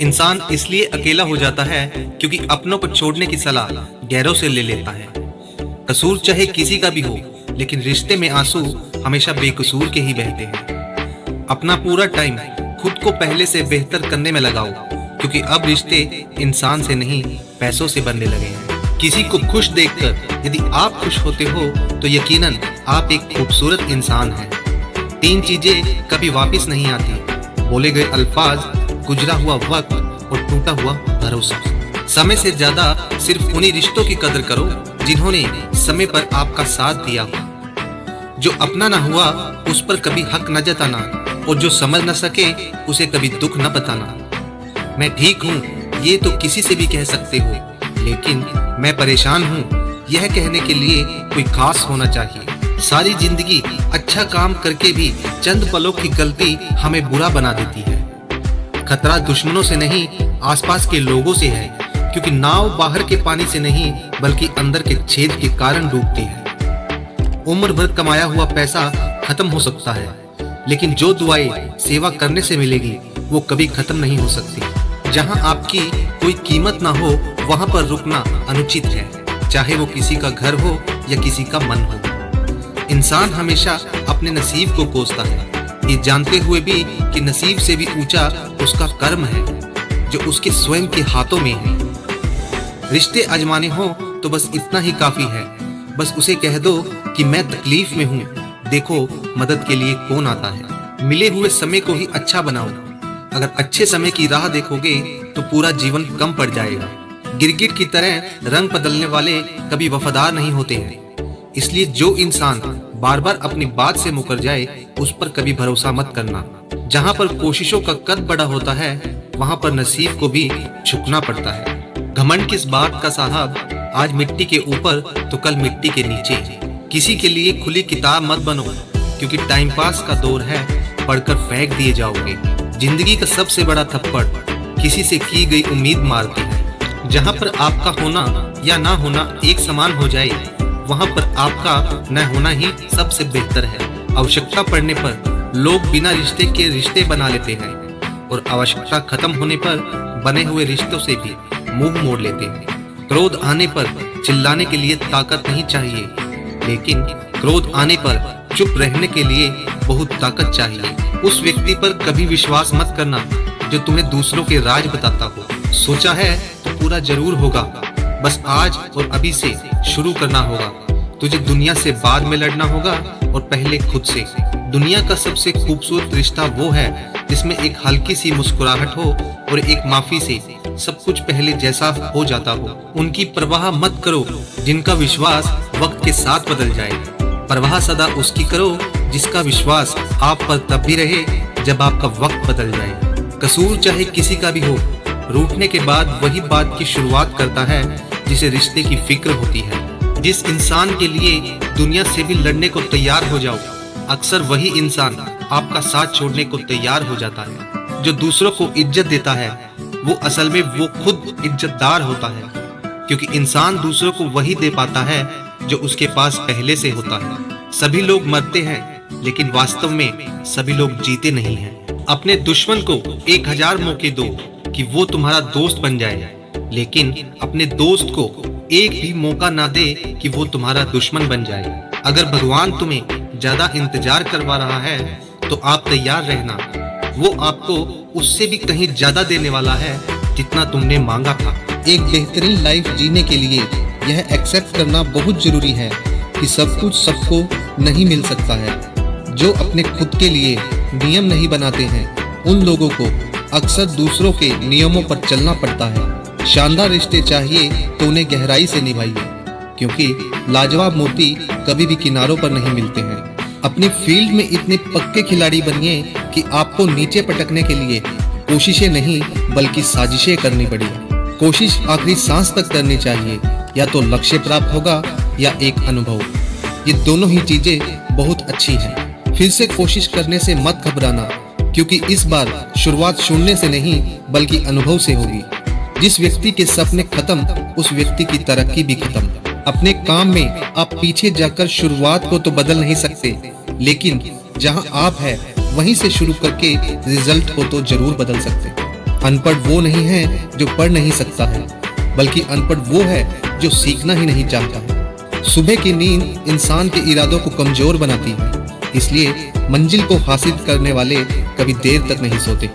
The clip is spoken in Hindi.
इंसान इसलिए अकेला हो जाता है क्योंकि अपनों को छोड़ने की सलाह गैरों से ले लेता है। कसूर चाहे किसी का भी हो, लेकिन रिश्ते में आंसू हमेशा बेकसूर के ही बहते हैं। अपना पूरा टाइम खुद को पहले से बेहतर करने में लगाओ, क्योंकि अब रिश्ते इंसान से नहीं पैसों से बनने लगे हैं। किसी को खुश देखकर यदि आप खुश होते हो तो यकीनन आप एक खूबसूरत इंसान हैं। 3 चीजें कभी वापस नहीं आती: बोले गए अल्फाज, गुजरा हुआ वक्त और टूटा हुआ भरोसा। समय से ज्यादा सिर्फ उन्हीं रिश्तों की कदर करो जिन्होंने समय पर आपका साथ दिया हो। जो अपना ना हुआ उस पर कभी हक न जताना, और जो समझ न सके उसे कभी दुख न बताना। मैं ठीक हूँ ये तो किसी से भी कह सकते हो, लेकिन मैं परेशान हूँ यह कहने के लिए कोई खास होना चाहिए। सारी जिंदगी अच्छा काम करके भी चंद पलों की गलती हमें बुरा बना देती है। खतरा दुश्मनों से नहीं, आसपास के लोगों से है, क्योंकि नाव बाहर के पानी से नहीं बल्कि अंदर के छेद के कारण डूबती है। उम्र भर कमाया हुआ पैसा खत्म हो सकता है, लेकिन जो दुआएं सेवा करने से मिलेगी वो कभी खत्म नहीं हो सकती। जहां आपकी कोई कीमत ना हो वहां पर रुकना अनुचित है, चाहे वो किसी का घर हो या किसी का मन हो। इंसान हमेशा अपने नसीब को कोसता है, ये जानते हुए भी कि नसीब से भी ऊंचा उसका कर्म है जो उसके स्वयं के हाथों में है। रिश्ते आजमाने हो तो बस इतना ही काफी है। बस उसे कह दो कि मैं तकलीफ में हूँ, देखो मदद के लिए कौन आता है। मिले हुए समय को ही अच्छा बनाओ। अगर अच्छे समय की राह देखोगे तो पूरा जीवन कम पड़ जाएगा। गिरगिट की तरह रंग बदलने वाले कभी वफादार नहीं होते हैं। इसलिए जो इंसान बार बार अपनी बात से मुकर जाए उस पर कभी भरोसा मत करना। जहाँ पर कोशिशों का कद बड़ा होता है वहाँ पर नसीब को भी झुकना पड़ता है। घमंड किस बात का साहब, आज मिट्टी के ऊपर तो कल मिट्टी के नीचे। किसी के लिए खुली किताब मत बनो, क्योंकि टाइम पास का दौर है, पढ़कर फेंक दिए जाओगे। जिंदगी का सबसे बड़ा थप्पड़ किसी से की गई उम्मीद मारती है। जहाँ पर आपका होना या ना होना एक समान हो जाए वहां पर आपका न होना ही सबसे बेहतर है। आवश्यकता पड़ने पर लोग बिना रिश्ते के रिश्ते बना लेते हैं, और आवश्यकता खत्म होने पर बने हुए रिश्तों से भी मुंह मोड़ लेते हैं। क्रोध आने पर चिल्लाने के लिए ताकत नहीं चाहिए, लेकिन क्रोध आने पर चुप रहने के लिए बहुत ताकत चाहिए। उस व्यक्ति पर कभी विश्वास मत करना जो तुम्हें दूसरों के राज बताता हो। सोचा है तो पूरा जरूर होगा, बस आज और अभी से शुरू करना होगा। तुझे दुनिया से बाद में लड़ना होगा और पहले खुद से। दुनिया का सबसे खूबसूरत रिश्ता वो है जिसमें एक हल्की सी मुस्कुराहट हो और एक माफी से सब कुछ पहले जैसा हो जाता हो। उनकी परवाह मत करो जिनका विश्वास वक्त के साथ बदल जाए। परवाह सदा उसकी करो जिसका विश्वास आप पर तब भी रहे जब आपका वक्त बदल जाए। कसूर चाहे किसी का भी हो, रूठने के बाद वही बात की शुरुआत करता है जिसे रिश्ते की फिक्र होती है। जिस इंसान के लिए दुनिया से भी लड़ने को तैयार हो जाओ, अक्सर वही इंसान आपका साथ छोड़ने को तैयार हो जाता है। जो दूसरों को इज्जत देता है वो असल में वो खुद इज्जतदार होता है, क्योंकि इंसान दूसरों को वही दे पाता है जो उसके पास पहले से होता है। सभी लोग मरते हैं, लेकिन वास्तव में सभी लोग जीते नहीं हैं। अपने दुश्मन को 1000 मौके दो कि वो तुम्हारा दोस्त बन जाए, लेकिन अपने दोस्त को एक भी मौका ना दे कि वो तुम्हारा दुश्मन बन जाए। अगर भगवान तुम्हें ज्यादा इंतजार करवा रहा है तो आप तैयार रहना, वो आपको उससे भी कहीं ज्यादा देने वाला है जितना तुमने मांगा था। एक बेहतरीन लाइफ जीने के लिए यह एक्सेप्ट करना बहुत जरूरी है कि सब कुछ सबको नहीं मिल सकता है। जो अपने खुद के लिए नियम नहीं बनाते हैं उन लोगों को अक्सर दूसरों के नियमों पर चलना पड़ता है। शानदार रिश्ते चाहिए तो उन्हें गहराई से निभाइए, क्योंकि लाजवाब मोती कभी भी किनारों पर नहीं मिलते हैं। अपनी फील्ड में इतने पक्के खिलाड़ी बनिए कि आपको नीचे पटकने के लिए कोशिशें नहीं बल्कि साजिशें करनी पड़ी। कोशिश आखिरी सांस तक करनी चाहिए, या तो लक्ष्य प्राप्त होगा या एक अनुभव। ये दोनों ही चीजें बहुत अच्छी हैं। फिर से कोशिश करने से मत घबराना, क्योंकि इस बार शुरुआत शून्य से नहीं बल्कि अनुभव से होगी। जिस व्यक्ति के सपने खत्म उस व्यक्ति की तरक्की भी खत्म। अपने काम में आप पीछे जाकर शुरुआत को तो बदल नहीं सकते, लेकिन जहां आप हैं वहीं से शुरू करके रिजल्ट को तो जरूर बदल सकते। अनपढ़ वो नहीं है जो पढ़ नहीं सकता है, बल्कि अनपढ़ वो है जो सीखना ही नहीं चाहता है। सुबह की नींद इंसान के इरादों को कमजोर बनाती है, इसलिए मंजिल को हासिल करने वाले कभी देर तक नहीं सोते।